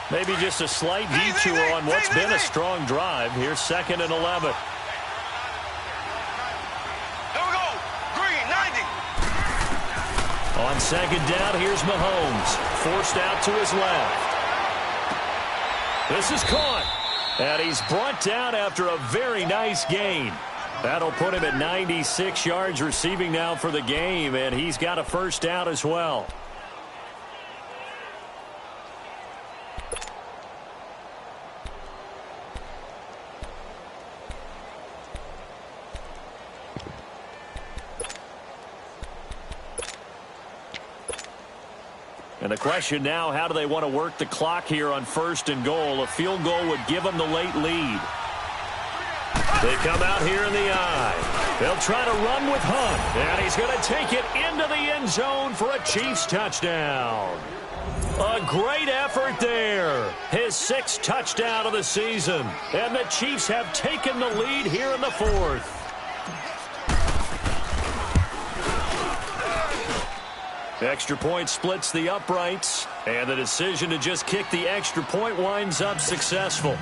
Maybe just a slight detour on what's been a strong drive. Here's 2nd and 11. Here we go. Green, 90. On second down, here's Mahomes. Forced out to his left. This is caught. And he's brought down after a very nice gain. That'll put him at 96 yards receiving now for the game, and he's got a first down as well. And the question now, how do they want to work the clock here on 1st and goal? A field goal would give them the late lead. They come out here in the eye. They'll try to run with Hunt. And he's going to take it into the end zone for a Chiefs touchdown. A great effort there. His 6th touchdown of the season. And the Chiefs have taken the lead here in the 4th. Extra point splits the uprights, and the decision to just kick the extra point winds up successful.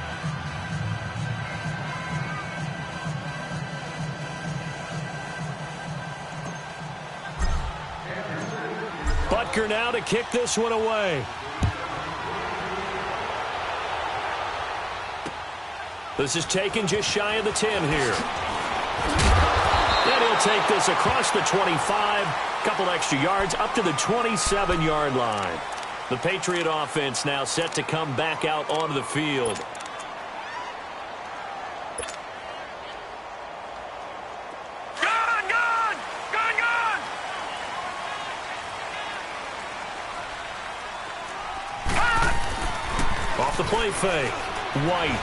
Butker now to kick this one away. This is taken just shy of the 10 here. And he'll take this across the 25. Couple extra yards up to the 27-yard line. The Patriot offense now set to come back out onto the field. Gone, gone, gone, gone. Off the play fake. White.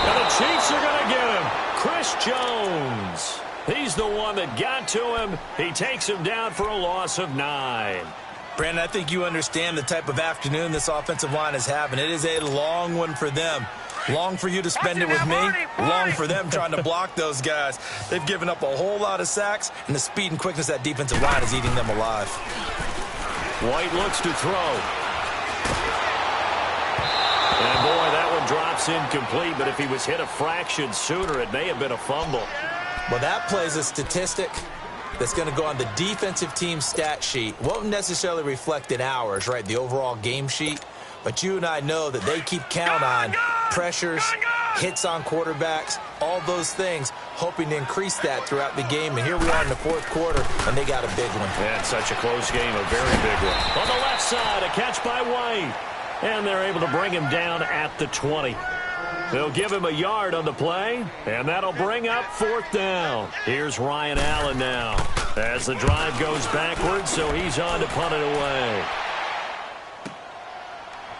And the Chiefs are going to get him. Chris Jones. He's the one that got to him. He takes him down for a loss of 9. Brandon, I think you understand the type of afternoon this offensive line is having. It is a long one for them. Long for you to spend it with me. Long for them trying to block those guys. They've given up a whole lot of sacks, and the speed and quickness of that defensive line is eating them alive. White looks to throw. And boy, that one drops incomplete, but if he was hit a fraction sooner, it may have been a fumble. Well, that plays a statistic that's going to go on the defensive team stat sheet. Won't necessarily reflect in ours, right, the overall game sheet. But you and I know that they keep count on pressures, hits on quarterbacks, all those things, hoping to increase that throughout the game. And here we are in the fourth quarter, and they got a big one. And such a close game, a very big one. On the left side, a catch by White. And they're able to bring him down at the 20. They'll give him a yard on the play, and that'll bring up fourth down. Here's Ryan Allen now as the drive goes backwards, so he's on to punt it away.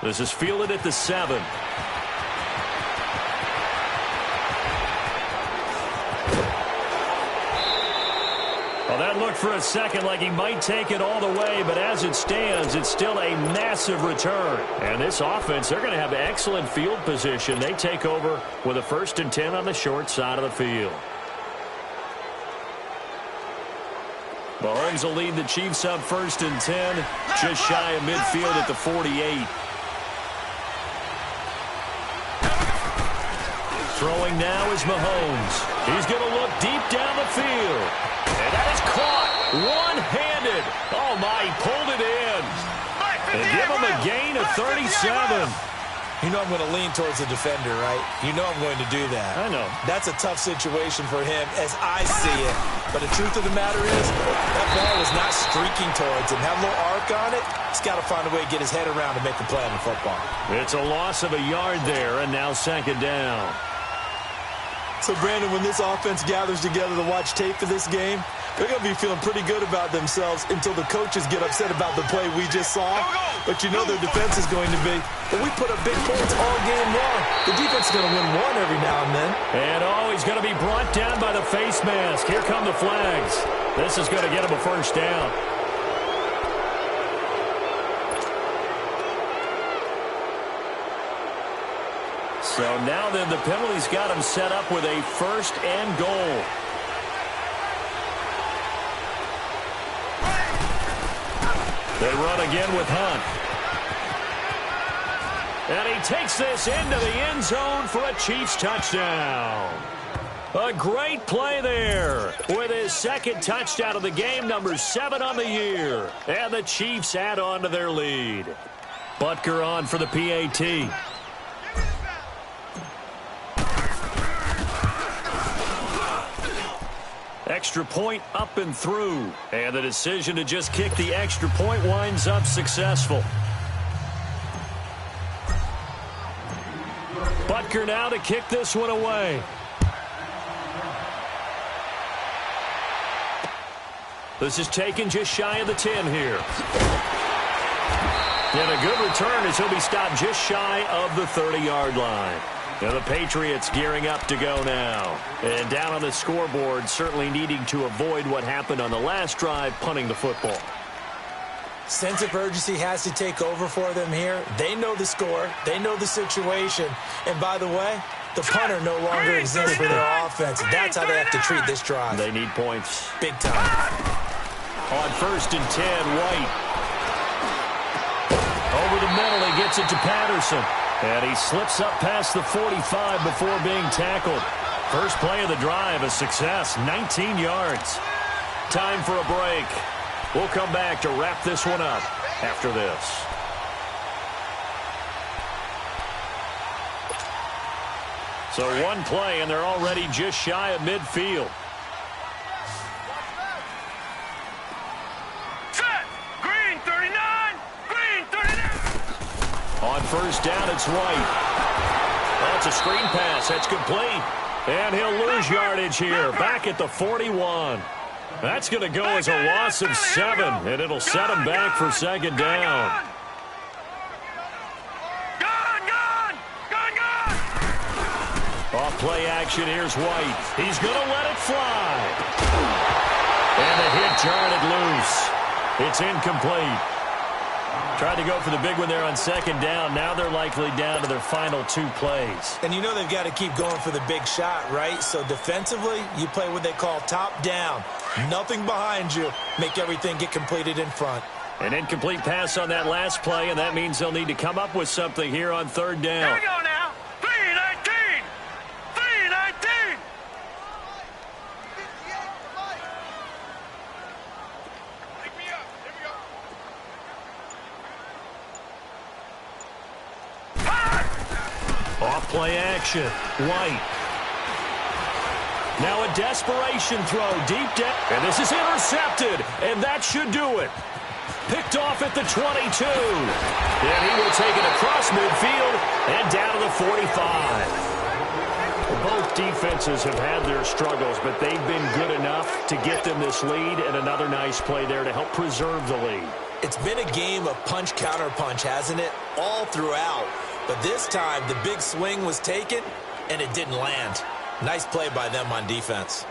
This is fielded at the 7. Well, that looked for a second like he might take it all the way, but as it stands, it's still a massive return. And this offense, they're going to have excellent field position. They take over with a 1st and 10 on the short side of the field. Mahomes will lead the Chiefs up 1st and 10, just shy of midfield at the 48. Throwing now is Mahomes. He's going to look deep down the field. And that is caught one-handed. Oh, my, he pulled it in. And give him a gain of 37. You know I'm going to lean towards the defender, right? You know I'm going to do that. I know. That's a tough situation for him as I see it. But the truth of the matter is, that ball was not streaking towards him. Have a little arc on it. He's got to find a way to get his head around to make the play on the football. It's a loss of a yard there, and now 2nd down. So, Brandon, when this offense gathers together to watch tape for this game, they're going to be feeling pretty good about themselves until the coaches get upset about the play we just saw. But you know their defense is going to be, but we put up big points all game long. The defense is going to win one every now and then. And, oh, he's going to be brought down by the face mask. Here come the flags. This is going to get him a 1st down. So now then the penalty's got him set up with a 1st and goal. They run again with Hunt. And he takes this into the end zone for a Chiefs touchdown. A great play there with his 2nd touchdown of the game, number 7 on the year. And the Chiefs add on to their lead. Butker on for the PAT. Extra point up and through. And the decision to just kick the extra point winds up successful. Butker now to kick this one away. This is taken just shy of the 10 here. And a good return as he'll be stopped just shy of the 30-yard line. Now the Patriots gearing up to go now. And down on the scoreboard, certainly needing to avoid what happened on the last drive, punting the football. Sense of urgency has to take over for them here. They know the score. They know the situation. And by the way, the punter no longer exists for their offense. That's how they have to treat this drive. They need points. Big time. On 1st and 10, White. Over the middle, he gets it to Patterson. And he slips up past the 45 before being tackled. First play of the drive, a success, 19 yards. Time for a break. We'll come back to wrap this one up after this. So one play, and they're already just shy of midfield. Set! Green 39! Green 39! On 1st down, it's White. That's a screen pass. That's complete. And he'll lose yardage here. Back at the 41. That's going to go as a loss of 7, and it'll set him back for 2nd down. Off play action, here's White. He's going to let it fly. And the hit jarred it loose. It's incomplete. Tried to go for the big one there on second down. Now they're likely down to their final 2 plays. And you know they've got to keep going for the big shot, right? So defensively, you play what they call top down. Nothing behind you. Make everything get completed in front. An incomplete pass on that last play, and that means they'll need to come up with something here on third down. Here we go now. 3-19. 3-19. Pick me up. Here we go. Off play action. White. Now a desperation throw deep down. And this is intercepted. And that should do it. Picked off at the 22. And he will take it across midfield and down to the 45. Both defenses have had their struggles, but they've been good enough to get them this lead, and another nice play there to help preserve the lead. It's been a game of punch-counter-punch, hasn't it? All throughout. But this time, the big swing was taken, and it didn't land. Nice play by them on defense.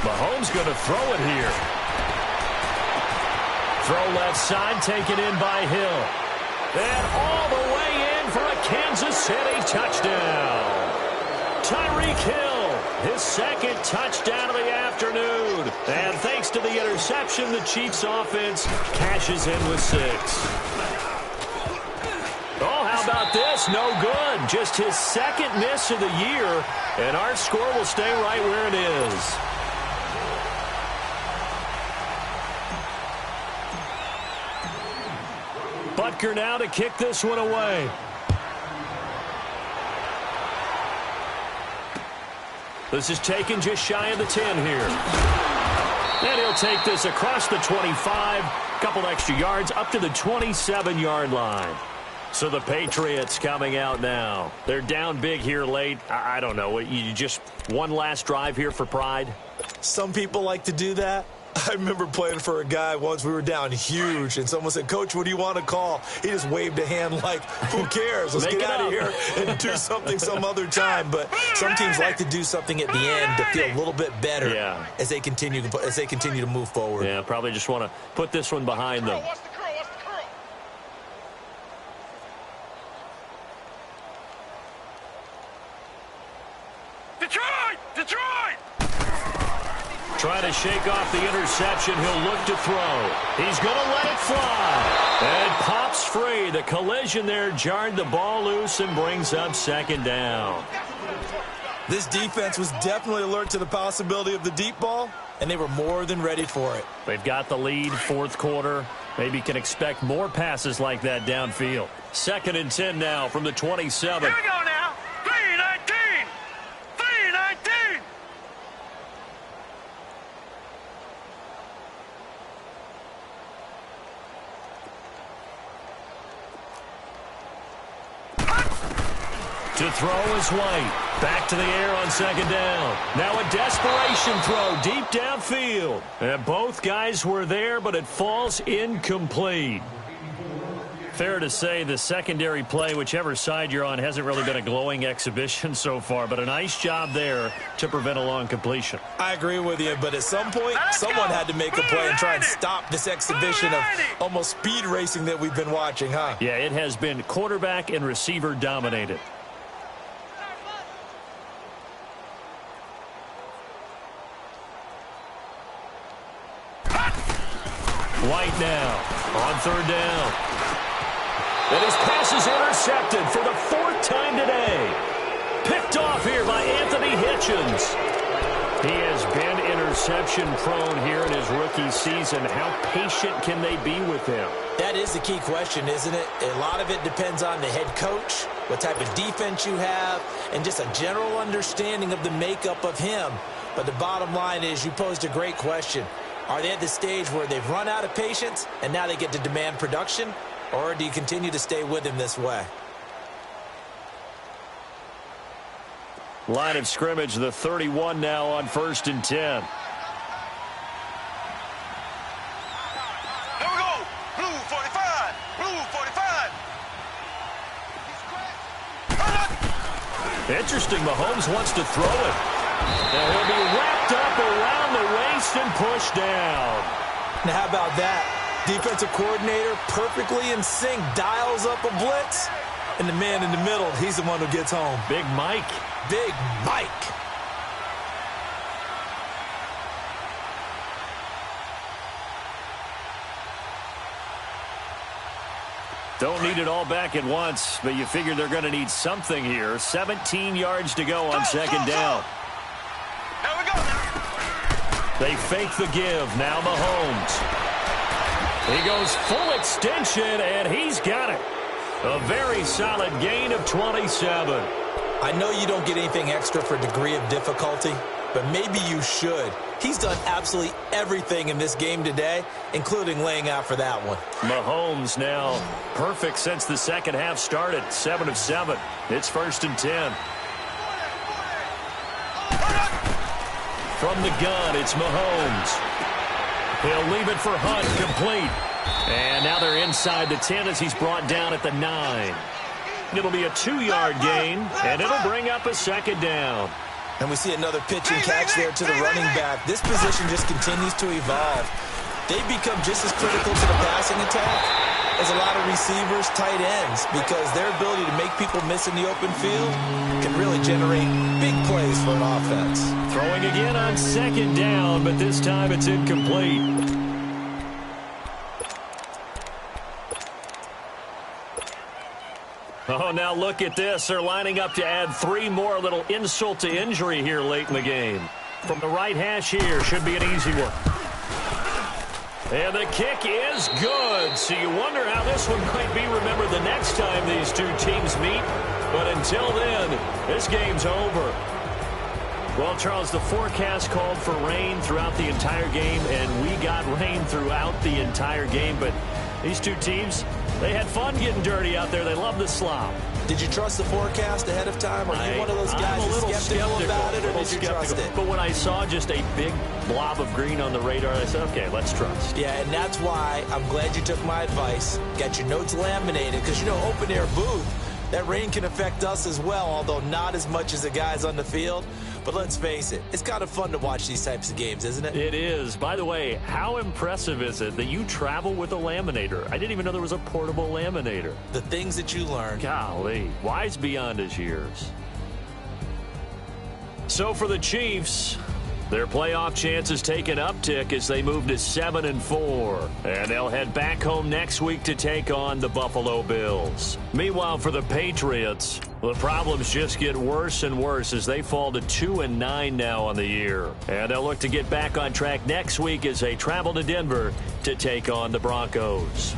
Mahomes going to throw it here. Throw left side, taken in by Hill. And all the way in for a Kansas City touchdown. Tyreek Hill, his second touchdown of the afternoon. And thanks to the interception, the Chiefs offense cashes in with 6. Oh, how about this? No good. Just his second miss of the year. And our score will stay right where it is. Butker now to kick this one away. This is taken just shy of the 10 here. And he'll take this across the 25. Couple extra yards up to the 27-yard line. So the Patriots coming out now. They're down big here late. I don't know. You just one last drive here for pride? Some people like to do that. I remember playing for a guy once. We were down huge, and someone said, "Coach, what do you want to call?" He just waved a hand like, who cares? Let's get out of here and do something some other time. But some teams like to do something at the end to feel a little bit better as they continue to move forward. Yeah, probably just want to put this one behind them. Detroit! Trying to shake off the interception. He'll look to throw. He's going to let it fly. And pops free. The collision there jarred the ball loose and brings up second down. This defense was definitely alert to the possibility of the deep ball, and they were more than ready for it. They've got the lead, fourth quarter. Maybe can expect more passes like that downfield. 2nd and 10 now from the 27. Here we go now. 3-19. 3-19. To throw is White. Back to the air on second down. Now a desperation throw deep downfield. And both guys were there, but it falls incomplete. Fair to say the secondary play, whichever side you're on, hasn't really been a glowing exhibition so far, but a nice job there to prevent a long completion. I agree with you, but at some point, someone had to make a play and try and stop this exhibition of almost speed racing that we've been watching, huh? Yeah, it has been quarterback and receiver dominated. White now on third down. And his pass is intercepted for the 4th time today. Picked off here by Anthony Hitchens. He has been interception prone here in his rookie season. How patient can they be with him? That is the key question, isn't it? A lot of it depends on the head coach, what type of defense you have, and just a general understanding of the makeup of him. But the bottom line is you posed a great question. Are they at the stage where they've run out of patience and now they get to demand production? Or do you continue to stay with him this way? Line of scrimmage, the 31 now on 1st and 10. Interesting, Mahomes wants to throw it. And he'll be wrapped up around the waist and pushed down. Now, how about that? Defensive coordinator perfectly in sync, dials up a blitz, and the man in the middle, he's the one who gets home. Big Mike. Big Mike. Don't need it all back at once, but you figure they're going to need something here. 17 yards to go on second down. Here we go now. They fake the give. Now Mahomes. He goes full extension, and he's got it. A very solid gain of 27. I know you don't get anything extra for degree of difficulty, but maybe you should. He's done absolutely everything in this game today, including laying out for that one. Mahomes now perfect since the second half started. 7 of 7. It's 1st and 10. From the gun, it's Mahomes. He'll leave it for Hunt, complete. And now they're inside the 10 as he's brought down at the 9. It'll be a 2-yard gain, and it'll bring up a second down. And we see another pitch and catch there to the running back. This position just continues to evolve. They become just as critical to the passing attack as a lot of receivers, tight ends, because their ability to make people miss in the open field can really generate big plays for an offense. Throwing again on second down, but this time it's incomplete. Oh, now look at this. They're lining up to add 3 more. A little insult to injury here late in the game. From the right hash here, should be an easy one. And the kick is good. So you wonder how this one might be remembered the next time these two teams meet. But until then, this game's over. Well, Charles, the forecast called for rain throughout the entire game, and we got rain throughout the entire game. But these two teams, they had fun getting dirty out there. They love the slop. Did you trust the forecast ahead of time? Are you one of those guys who's skeptical about it, or did you trust it? But when I saw just a big blob of green on the radar, I said, okay, let's trust. Yeah, and that's why I'm glad you took my advice. Got your notes laminated, because, you know, open-air booth, that rain can affect us as well, although not as much as the guys on the field. But let's face it, it's kind of fun to watch these types of games, isn't it? It is. By the way, how impressive is it that you travel with a laminator? I didn't even know there was a portable laminator. The things that you learn. Golly, wise beyond his years. So for the Chiefs, their playoff chances take an uptick as they move to 7-4. And they'll head back home next week to take on the Buffalo Bills. Meanwhile, for the Patriots, the problems just get worse and worse as they fall to 2-9 now on the year. And they'll look to get back on track next week as they travel to Denver to take on the Broncos.